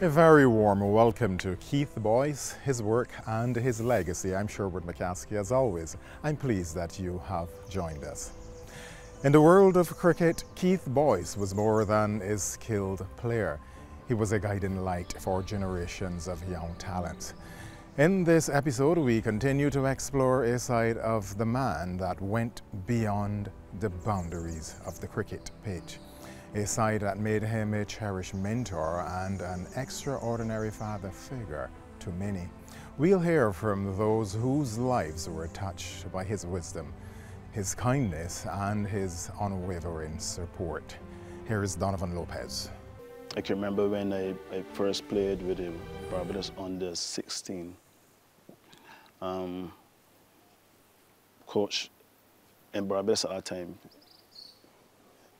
A very warm welcome to Keith Boyce, his work and his legacy. I'm Sherwood McCaskey. As always, I'm pleased that you have joined us. In the world of cricket, Keith Boyce was more than a skilled player. He was a guiding light for generations of young talent. In this episode, we continue to explore a side of the man that went beyond the boundaries of the cricket pitch. A side that made him a cherished mentor and an extraordinary father figure to many. We'll hear from those whose lives were touched by his wisdom, his kindness, and his unwavering support. Here is Donovan Lopez. I can remember when I first played with the Barbados under 16. Coach in Barbados at that time,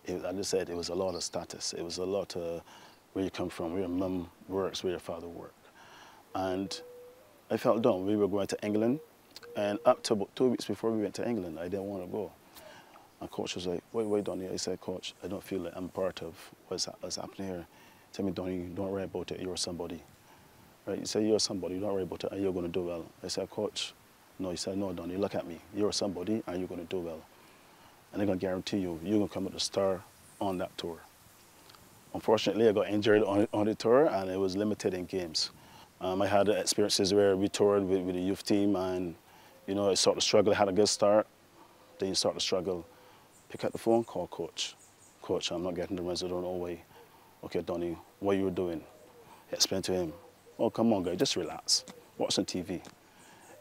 as I said, it was a lot of status. It was a lot of where you come from, where your mum works, where your father works. And I felt dumb. We were going to England, and up to about 2 weeks before we went to England, I didn't want to go. And Coach was like, wait, Donnie. I said, Coach, I don't feel like I'm part of what's happening here. Tell me, Donnie, don't worry about it. You're somebody. Right? You say you're somebody, don't worry about it, and you're going to do well. I said, Coach, no. He said, no, Donnie, look at me. You're somebody, and you're going to do well. And I'm going to guarantee you, you're going to come out the star on that tour. Unfortunately, I got injured on the tour, and it was limited in games. I had experiences where we toured with the youth team, and you know, I started to struggle. I had a good start, then you start to struggle. Pick up the phone, call Coach. Coach, I'm not getting the runs, I don't know why. Okay, Donnie, what you were doing? Explain to him. Oh, come on, guy, just relax. Watch some TV.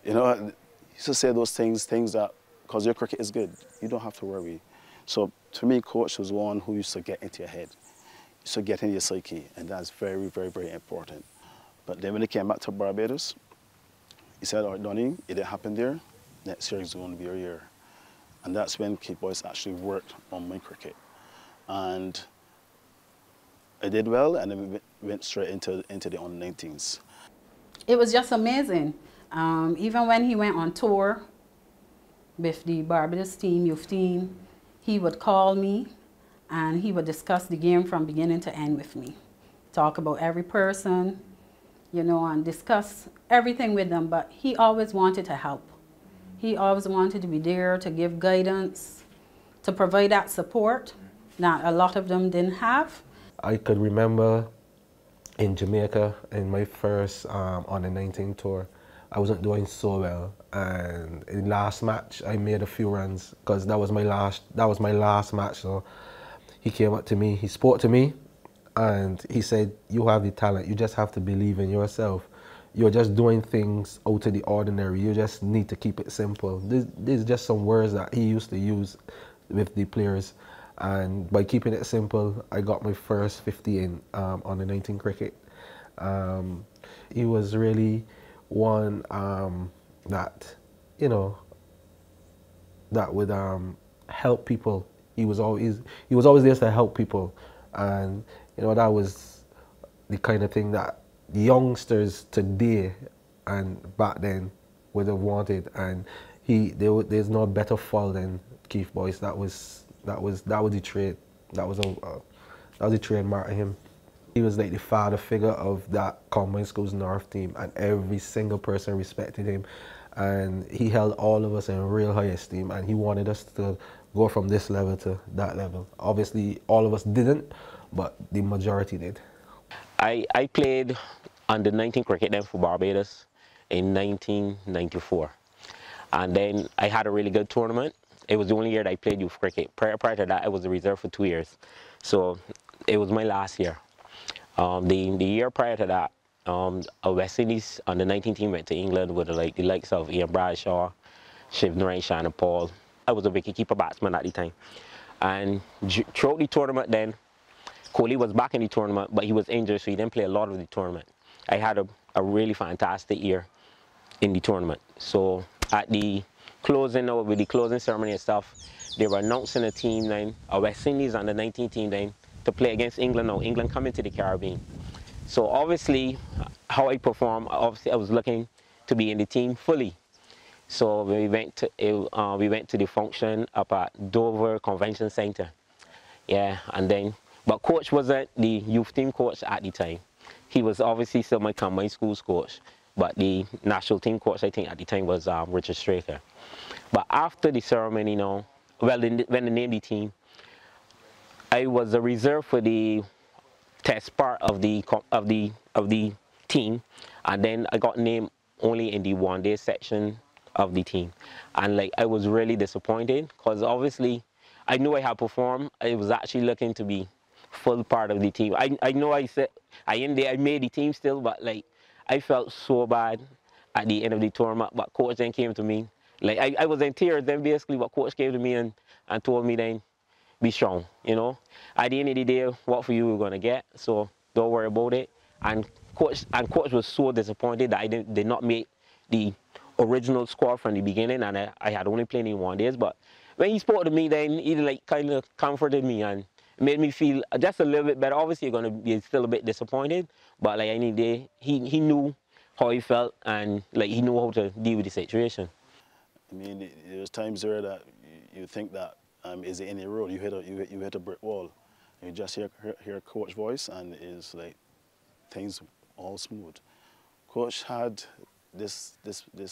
You know, he used to say those things that, because your cricket is good, you don't have to worry. So to me, Coach was one who used to get into your head, used to get into your psyche, and that's very, very, very important. But then when he came back to Barbados, he said, all right, Donnie, it didn't happen there, next year is going to be your year. And that's when Keith Boyce actually worked on my cricket. And I did well, and then we went straight into the under-19s. It was just amazing. Even when he went on tour with the Barbados team, youth team, he would call me and he would discuss the game from beginning to end with me. Talk about every person, you know, and discuss everything with them, but he always wanted to help. He always wanted to be there to give guidance, to provide that support that a lot of them didn't have. I could remember in Jamaica in my first under-19 tour, I wasn't doing so well, and in the last match I made a few runs because that was my last match. So he came up to me, he spoke to me, and he said, "You have the talent. You just have to believe in yourself. You're just doing things out of the ordinary. You just need to keep it simple." This is just some words that he used to use with the players, and by keeping it simple, I got my first 50 in under-19 cricket. He was really one that, you know, that would help people. He was always there to help people, and you know, that was the kind of thing that youngsters today and back then would have wanted. And there's no better fall than Keith Boyce. That was the trade. That was the trademark of him. He was like the father figure of that Combined Schools North team, and every single person respected him, and he held all of us in real high esteem, and he wanted us to go from this level to that level. Obviously, all of us didn't, but the majority did. I played under-19 cricket then for Barbados in 1994, and then I had a really good tournament. It was the only year that I played youth cricket. Prior to that, I was a reserve for 2 years, so it was my last year. The year prior to that, a West Indies under-19 team went to England with the likes of Ian Bradshaw, Shiv Narayan, Shannon Paul. I was a wicketkeeper batsman at the time. And throughout the tournament then, Kohli was back in the tournament, but he was injured, so he didn't play a lot of the tournament. I had a really fantastic year in the tournament. So at the closing, with the closing ceremony and stuff, they were announcing a team then, a West Indies under-19 team then, to play against England. Now England coming to the Caribbean. So obviously, how I performed, obviously I was looking to be in the team fully. So we went to the function up at Dover Convention Center. Yeah, and then, but coach wasn't the youth team coach at the time. he was obviously still my combined schools coach, but the national team coach, I think, at the time was Richard Straker. But after the ceremony, when they named the team, I was a reserve for the test part of the team, and then I got named only in the one-day section of the team, and like I was really disappointed because obviously I knew I had performed. I was actually looking to be full part of the team. I know I said I made the team still, but like I felt so bad at the end of the tournament. But coach then came to me, like I was in tears then basically, but coach came to me and told me then, be strong, At the end of the day, what for you we're gonna get, so don't worry about it. And coach was so disappointed that I did not make the original squad from the beginning, and I had only played in 1 day. But when he spoke to me, then he like kind of comforted me and made me feel just a little bit better. Obviously, you're gonna be still a bit disappointed, but like any day, he knew how he felt and like he knew how to deal with the situation. I mean, there's times there that you think that is it any road? You hit a brick wall. You just hear coach voice, and it's like things all smooth. Coach had this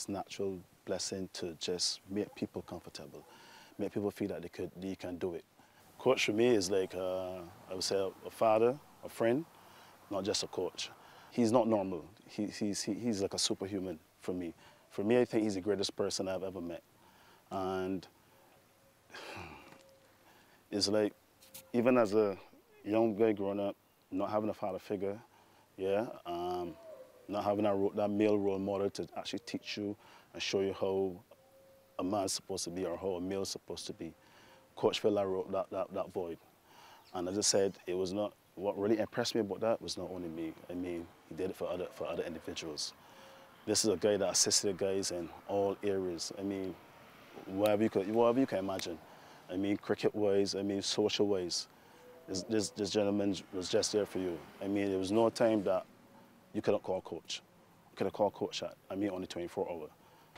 natural blessing to just make people comfortable, make people feel that they can do it. Coach for me is like I would say a father, a friend, not just a coach. He's not normal. He's like a superhuman for me. For me, I think he's the greatest person I've ever met, and it's like, even as a young guy growing up, not having a father figure, not having that male role model to actually teach you and show you how a man's supposed to be or how a male's supposed to be. Coach filled that void. And as I said, it was not, what really impressed me about that was not only me. I mean, he did it for other individuals. This is a guy that assisted guys in all areas. I mean, whatever you can imagine. I mean, cricket-wise, I mean, social-wise. This gentleman was just there for you. I mean, there was no time that you couldn't call coach. You could have called coach at, only 24 hours.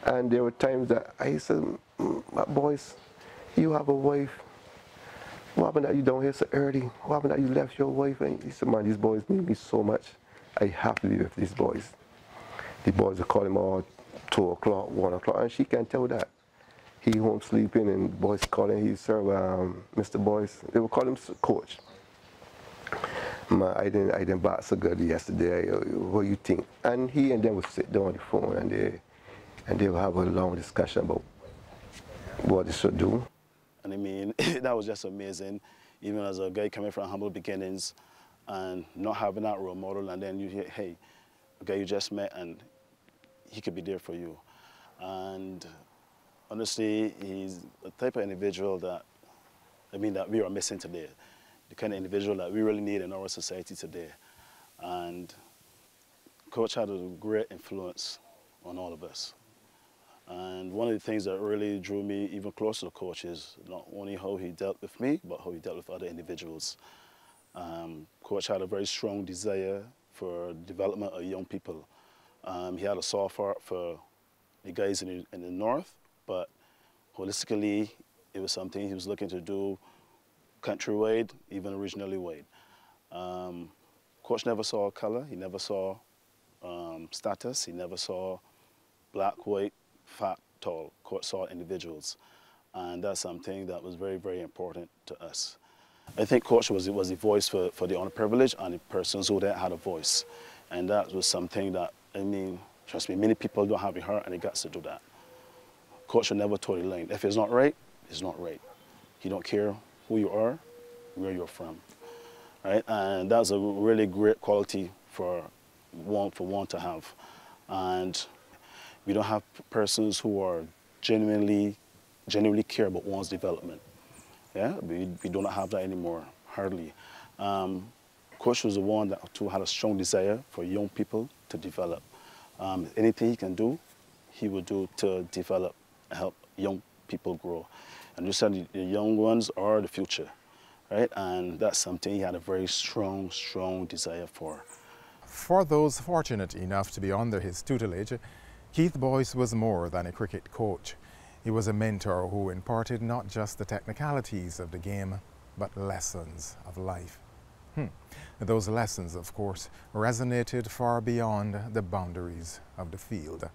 And there were times that I said, my boys, you have a wife. What happened that you don't here so early? What happened that you left your wife? And he said, man, these boys need me so much. I have to be with these boys. The boys will call him all 2 o'clock, 1 o'clock, and she can't tell that. He home sleeping and boys calling, he serve Mr. Boyce. They would call him coach. Man, I didn't bat so good yesterday. What do you think? And he and them would sit down on the phone and they would have a long discussion about what they should do. And I mean, that was just amazing. Even as a guy coming from humble beginnings and not having that role model, and then you hear, hey, a guy you just met and he could be there for you. And honestly, he's the type of individual that, that we are missing today. The kind of individual that we really need in our society today. And Coach had a great influence on all of us. And one of the things that really drew me even closer to Coach is not only how he dealt with me, but how he dealt with other individuals. Coach had a very strong desire for development of young people. He had a soft heart for the guys in the north, but holistically, it was something he was looking to do countrywide, even regionally wide. Coach never saw color, he never saw status, he never saw black, white, fat, tall. Coach saw individuals. And that's something that was very, very important to us. I think Coach was the voice for the underprivileged and the persons who didn't have a voice. And that was something that, trust me, many people don't have the heart and the guts to do that. Coach will never toe the line. If it's not right, it's not right. He don't care who you are, where you're from, right? And that's a really great quality for one to have. And we don't have persons who are genuinely care about one's development. Yeah, we do not have that anymore, hardly. Coach was the one that had a strong desire for young people to develop. Anything he can do, he would do to develop and help young people grow. And you said the young ones are the future, right? And that's something he had a very strong desire for. For those fortunate enough to be under his tutelage, Keith Boyce was more than a cricket coach. He was a mentor who imparted not just the technicalities of the game, but lessons of life. Those lessons, of course, resonated far beyond the boundaries of the field.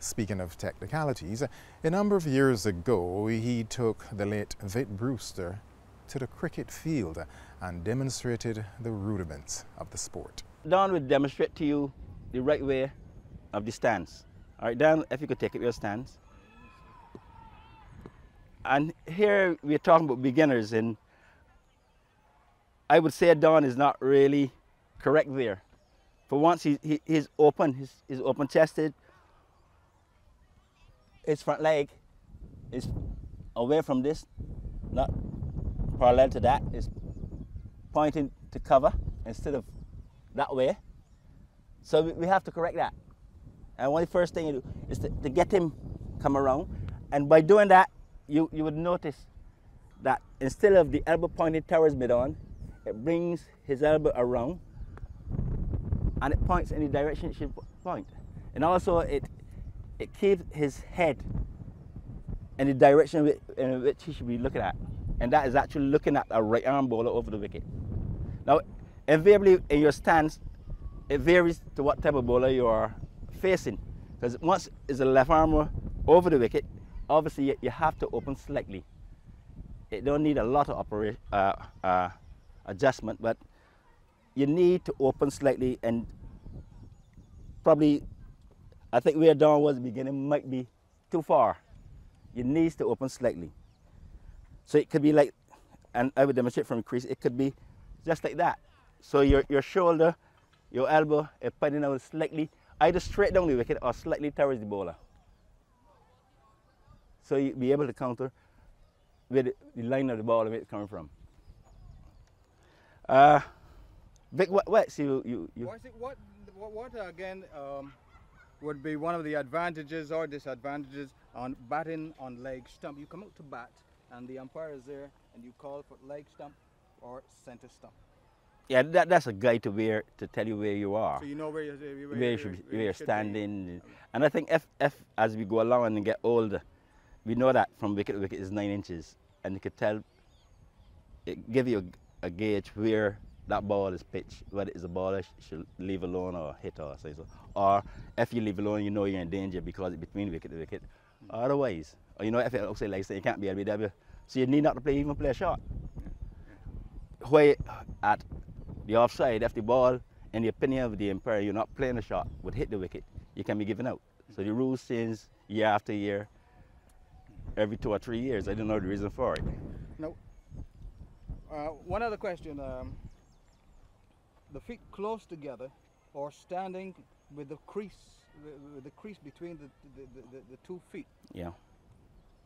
Speaking of technicalities, a number of years ago he took the late Vic Brewster to the cricket field and demonstrated the rudiments of the sport. Don will demonstrate to you the right way of the stance. All right, Don, if you could take up your stance. And here we're talking about beginners, and I would say Don is not really correct there. For once, he's open, he's open-chested. His front leg is away from this, not parallel to that. It's pointing to cover instead of that way. So we have to correct that. And one of the first thing you do is to get him come around. And by doing that, you would notice that instead of the elbow pointing towards mid-on, it brings his elbow around and it points in the direction it should point. And also it keeps his head in the direction in which he should be looking at. And that is actually looking at a right arm bowler over the wicket. Now, invariably in your stance, it varies to what type of bowler you are facing. Because once it's a left armer over the wicket, obviously you have to open slightly. It don't need a lot of adjustment, but you need to open slightly, and probably, I think where Don was beginning might be too far. You need to open slightly. So it could be like, and I would demonstrate from the crease, it could be just like that. So your shoulder, your elbow is pointing out slightly, either straight down the wicket or slightly towards the bowler. So you'll be able to counter where the line of the ball where it's coming from. Vic, what again would be one of the advantages or disadvantages on batting on leg stump? You come out to bat and the umpire is there and you call for leg stump or center stump. Yeah, that's a guide to tell you where you are. So you know where you're standing. And I think if as we go along and get older, we know that from wicket to wicket is 9 inches, and you could tell, it give you a gauge where that ball is pitched, whether it's a ball that should leave alone or hit or say so. Or if you leave alone, you know you're in danger because it's between wicket to wicket. Otherwise, or you know, if it looks like say you can't be LBW, so you need not to even play a shot. Where at the offside, if the ball, in the opinion of the umpire, you're not playing a shot, would hit the wicket, you can be given out. So the rules change year after year, every 2 or 3 years. I don't know the reason for it. No. One other question. The feet close together or standing with the crease between the 2 feet. Yeah.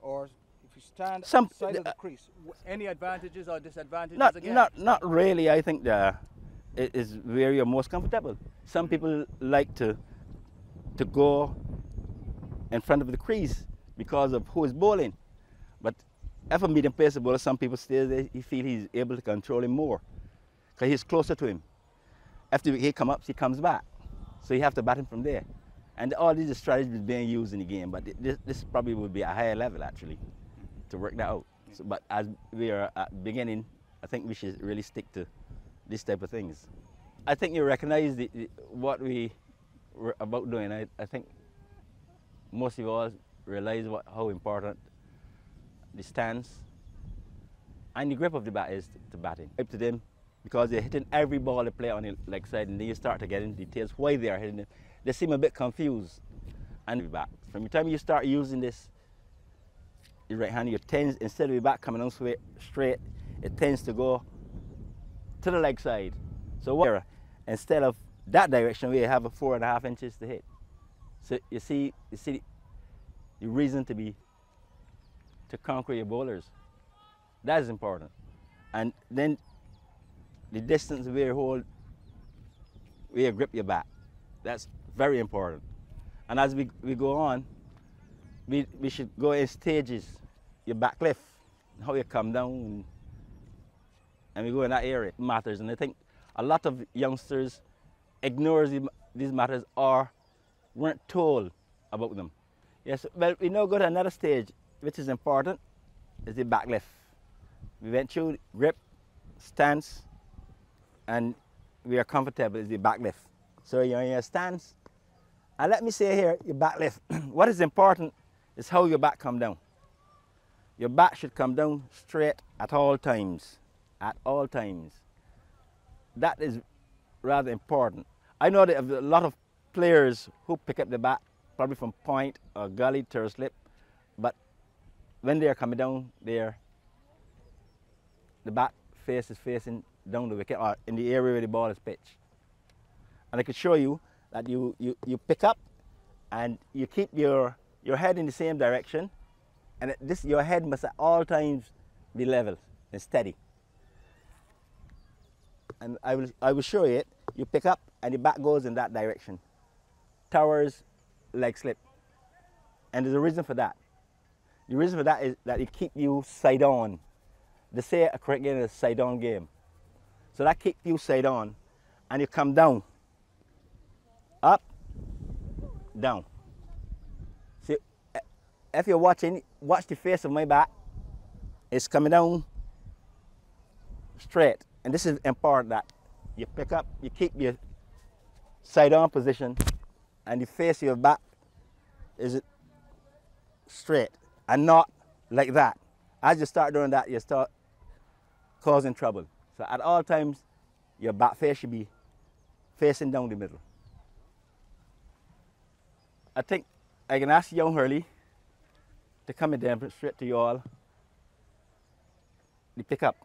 Or if you stand outside of the crease, any advantages or disadvantages again? Not really. I think it is where you're most comfortable. Some people like to go in front of the crease because of who is bowling. But if a medium pace bowler, some people stay there, he feel he's able to control him more because he's closer to him. After he comes up, he comes back. So you have to bat him from there. And all these strategies being used in the game, but this probably would be a higher level actually to work that out. So, but as we are at the beginning, I think we should really stick to this type of things. I think you recognize what we were about doing. I think most of you all realize how important the stance and the grip of the bat is to batting. Up to them, because they're hitting every ball they play on the leg side, and then you start to get into details why they are hitting it. They seem a bit confused. And back. From the time you start using this, your right hand, instead of your back coming on straight, it tends to go to the leg side. So instead of that direction, we have a 4.5 inches to hit. So you see the reason to conquer your bowlers. That is important. And then the distance where you grip your bat. That's very important. And as we go on, we should go in stages. Your back lift, how you come down, and we go in that area. It matters. And I think a lot of youngsters ignore these matters or weren't told about them. Yes, well, we now go to another stage, which is important, is the back lift. We went through grip, stance, and we are comfortable is the back lift. So you're in your stance. And let me say here, your back lift. What is important is how your back come down. Your back should come down straight at all times. At all times. That is rather important. I know that a lot of players who pick up the bat, probably from point or gully, turn slip, but when they are coming down there, the bat face is facing down the wicket or in the area where the ball is pitched. And I could show you that you pick up and you keep your head in the same direction, and your head must at all times be level and steady. And I will show you it. You pick up and the bat goes in that direction. Towers, leg slip. And there's a reason for that. The reason for that is that it keeps you side on. They say a cricket game is a side on game. So that keeps you side on and you come down. Up, down. See, if you're watching, watch the face of my bat. It's coming down straight. And this is important that you pick up, you keep your side on position and the face of your bat is straight and not like that. As you start doing that, you start causing trouble. So at all times, your bat face should be facing down the middle. I think I can ask young Hurley to come and demonstrate to you all the pick up.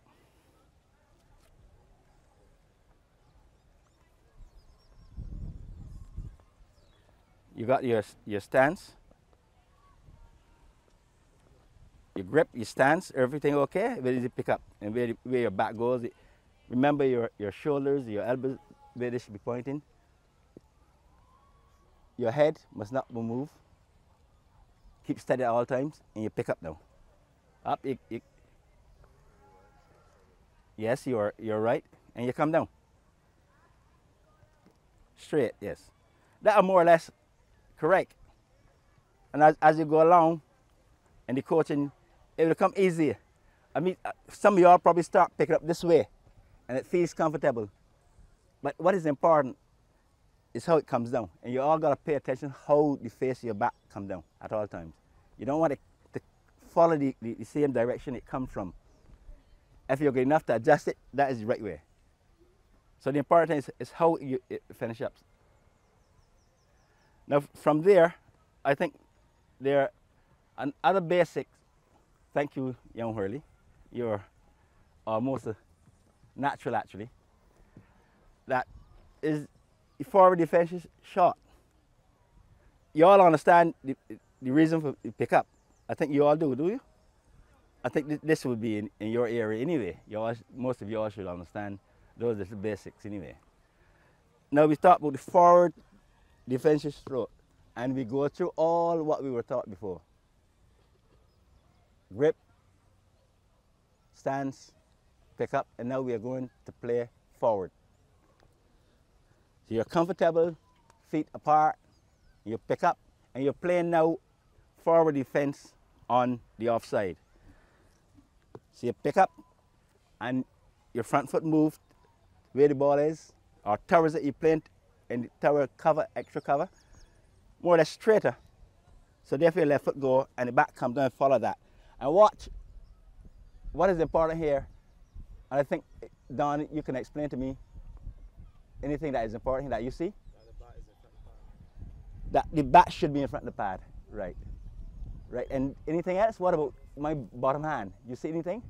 You got your stance, your grip, your stance, everything okay? Where does it pick up? And where your back goes. Remember your shoulders, your elbows, where they should be pointing. Your head must not move. Keep steady at all times, and you pick up now. Up, yes, you're right, and you come down. Straight, yes. That are more or less correct. And as you go along, and the coaching, it will become easier. I mean, some of y'all probably start picking up this way, and it feels comfortable. But what is important is how it comes down. And you all got to pay attention how the face of your back comes down at all times. You don't want it to follow the same direction it comes from. If you're good enough to adjust it, that is the right way. So the important thing is how you finish up. Now from there, I think there are other basics. Thank you, young Hurley. You're almost natural actually. That is the forward defense is short. You all understand the reason for the pick up. I think you all do you? I think this would be in your area anyway. Most of you all should understand those little basics anyway. Now we talk about the forward defensive stroke, and we go through all what we were taught before. Grip, stance, pick up, and now we are going to play forward. So you're comfortable, feet apart, you pick up, and you're playing now forward defense on the offside. So you pick up, and your front foot moved where the ball is, or towers that you plant, and the tower cover, extra cover, more or less straighter. So therefore your left foot go, and the back come down and follow that. And watch what is important here, and I think, Don, you can explain to me anything that is important that you see? That the bat should be in front of the pad, right? Right, and anything else? What about my bottom hand? You see anything?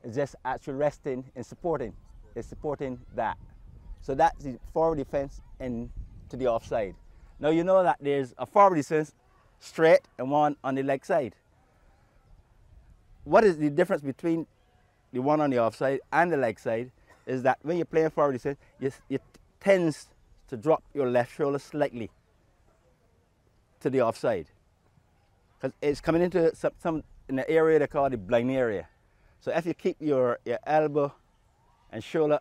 It's just actually resting and supporting. It's supporting that. So that's the forward defense and to the offside. Now you know that there's a forward defense straight and one on the leg side. What is the difference between the one on the offside and the leg side is that when you're playing forward defense, it tends to drop your left shoulder slightly to the offside. Because it's coming into some in the area they call the blind area. So if you keep your elbow and shoulder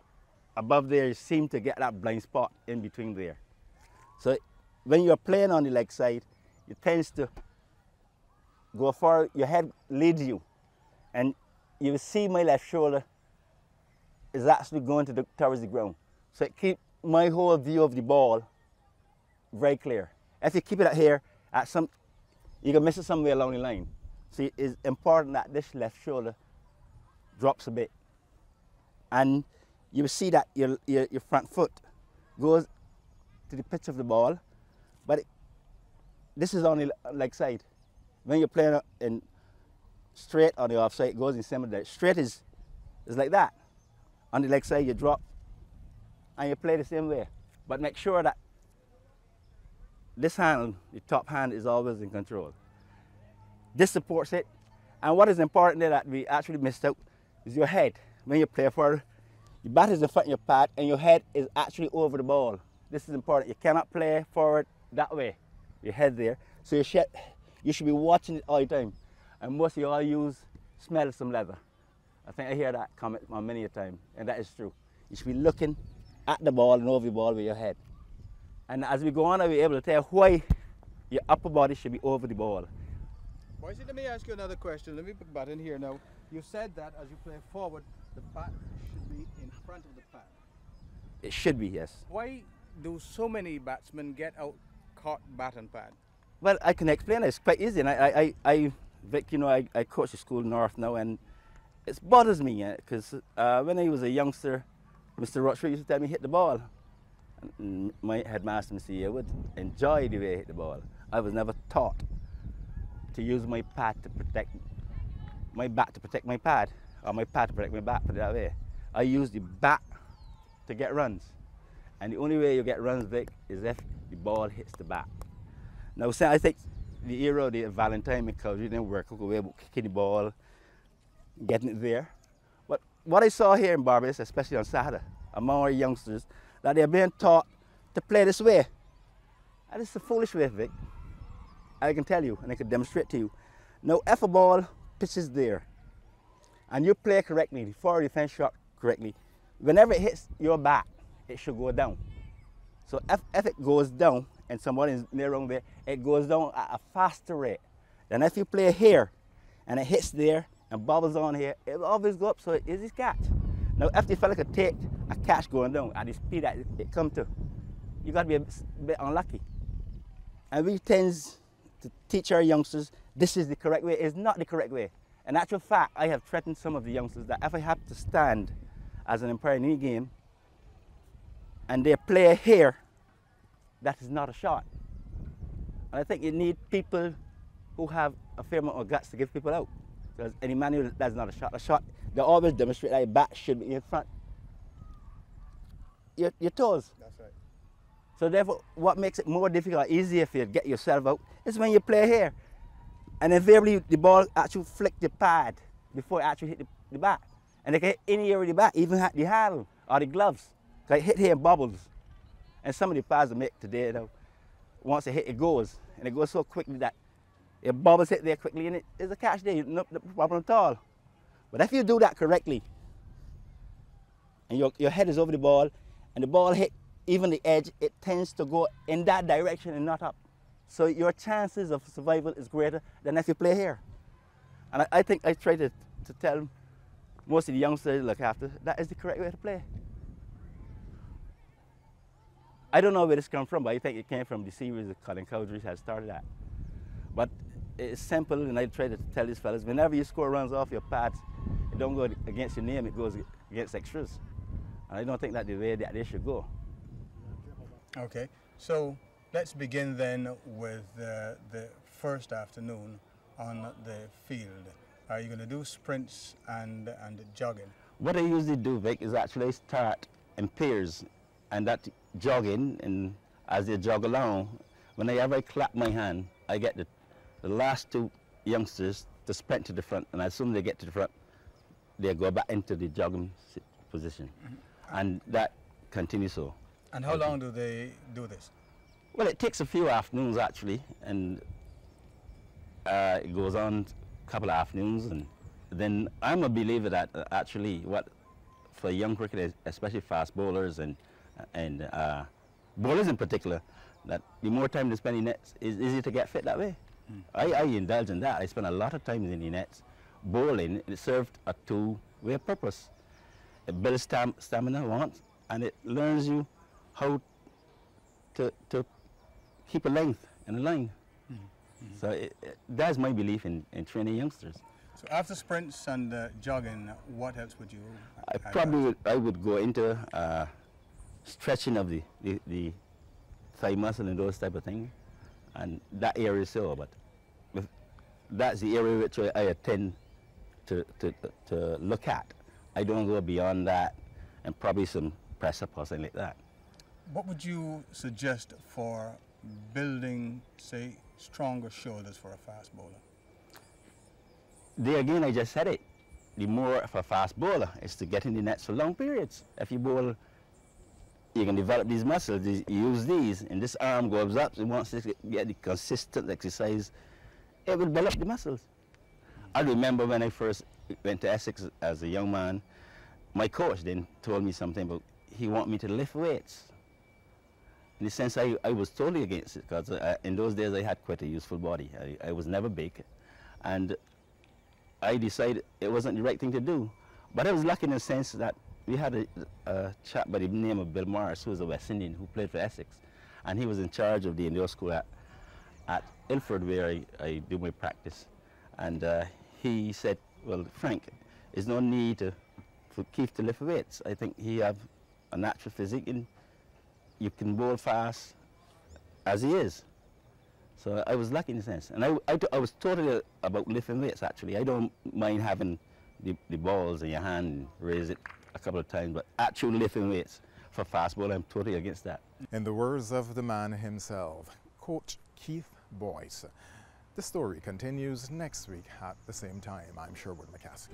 above there, you seem to get that blind spot in between there. So when you're playing on the leg side, it tends to go forward, your head leads you. And you will see my left shoulder is actually going towards the ground. So it keeps my whole view of the ball very clear. If you keep it out here, you can miss it somewhere along the line. So it's important that this left shoulder drops a bit. And you will see that your front foot goes to the pitch of the ball, but this is on the leg side. When you're playing in straight on the offside, it goes in similar direction. Straight is like that. On the leg side, you drop, and you play the same way. But make sure that this hand, the top hand, is always in control. This supports it. And what is important there that we actually missed out is your head. When you play forward, your bat is in front of your pad, and your head is actually over the ball. This is important. You cannot play forward that way. Your head there. So you should be watching it all the time. And most of you all smell some leather. I think I hear that comment many a time, and that is true. You should be looking at the ball and over the ball with your head. And as we go on, I'll be able to tell why your upper body should be over the ball. Boyce, let me ask you another question. Let me put the bat in here now. You said that as you play forward, the bat should be in front of the pad. It should be, yes. Why do so many batsmen get out caught bat and pad? Well, I can explain it. It's quite easy. And Vic, you know, I coach at school north now, and it bothers me because when I was a youngster, Mr. Rochford used to tell me hit the ball. And my headmaster, Mr. Yearwood, enjoyed the way I hit the ball. I was never taught to use my pad to protect my bat to protect my pad, or my pad to protect my bat, put it that way. I use the bat to get runs. And the only way you get runs, Vic, is if the ball hits the bat. Now, I think the era of the Valentine because we didn't work away about kicking the ball, getting it there. But what I saw here in Barbados, especially on Saturday, among our youngsters, that they're being taught to play this way. And it's a foolish way, Vic. I can tell you, and I can demonstrate to you. Now, if a ball pitches there, and you play correctly, the forward defense shot correctly, whenever it hits your bat, it should go down. So if it goes down, and someone is near around there, it goes down at a faster rate than if you play here, and it hits there, and bobbles on here, it will always go up, so it is his catch. Now, if the fella could take a catch going down at the speed that it comes to, you got to be a bit unlucky. And we tend to teach our youngsters this is the correct way. It's not the correct way. In actual fact, I have threatened some of the youngsters that if I have to stand as an umpire in any game and they play here, that is not a shot. And I think you need people who have a fair amount of guts to give people out. Because any manual, that's not a shot. A shot, they always demonstrate that your bat should be in front. Your toes. That's right. So therefore, what makes it more difficult, easier for you to get yourself out, is when you play here. And invariably, the ball actually flick the pad before it actually hit the bat. And it can hit any area of the bat, even the handle or the gloves. So it hit here and bubbles. And some of the pads I make today, though, once it hit, it goes. And it goes so quickly that it bubbles hit there quickly, and it's a catch there, no problem at all. But if you do that correctly, and your head is over the ball, and the ball hit even the edge, it tends to go in that direction and not up. So your chances of survival is greater than if you play here. And I think I try to tell most of the youngsters look after, that is the correct way to play. I don't know where this comes from, but I think it came from the series that Colin Cowdrey has started at. But it's simple, and I try to tell these fellas, whenever you score runs off your pads, it don't go against your name, it goes against extras. And I don't think that's the way that they should go. Okay, so let's begin then with the first afternoon on the field. Are you going to do sprints and jogging? What I usually do, Vic, is actually start in pairs, and that jogging, and as they jog along, whenever I clap my hand, I get the last two youngsters to sprint to the front, and as soon as they get to the front, they go back into the jogging position. Mm-hmm. And that continues so. And how long do they do this? Well, it takes a few afternoons actually, and it goes on a couple of afternoons, and then I'm a believer that actually for young cricketers, especially fast bowlers and bowlers in particular, that the more time they spend in nets is easier to get fit that way. I indulge in that. I spend a lot of time in the nets bowling. It served a two-way purpose. It builds stamina once, and it learns you how to keep a length and a line. So that's my belief in training youngsters. So after sprints and jogging, what else would you? I would go into stretching of the thigh muscle and those type of things, and that area is so. But that's the area which I tend to look at. I don't go beyond that, and probably some press up or something like that. What would you suggest for building, say, stronger shoulders for a fast bowler? There again, I just said it. The more of a fast bowler is to get in the nets for long periods. If you bowl, you can develop these muscles, you use these, and this arm goes up, and once you get the consistent exercise, it will build up the muscles. I remember when I first went to Essex as a young man, my coach then told me something about he wanted me to lift weights. In the sense, I was totally against it, because in those days I had quite a useful body. I was never big, and I decided it wasn't the right thing to do. But I was lucky in the sense that we had a chap by the name of Bill Morris, who was a West Indian, who played for Essex, and he was in charge of the indoor school at Ilford, where I do my practice. And he said, well, Frank, there's no need for Keith to lift weights. I think he have a natural physique, and you can bowl fast as he is. So I was lucky in a sense. And I was totally about lifting weights, actually. I don't mind having the balls in your hand and raise it a couple of times, but actual lifting weights for fast ball, I'm totally against that. In the words of the man himself, Coach Keith Boyce. The story continues next week at the same time. I'm Sherwood McCaskey.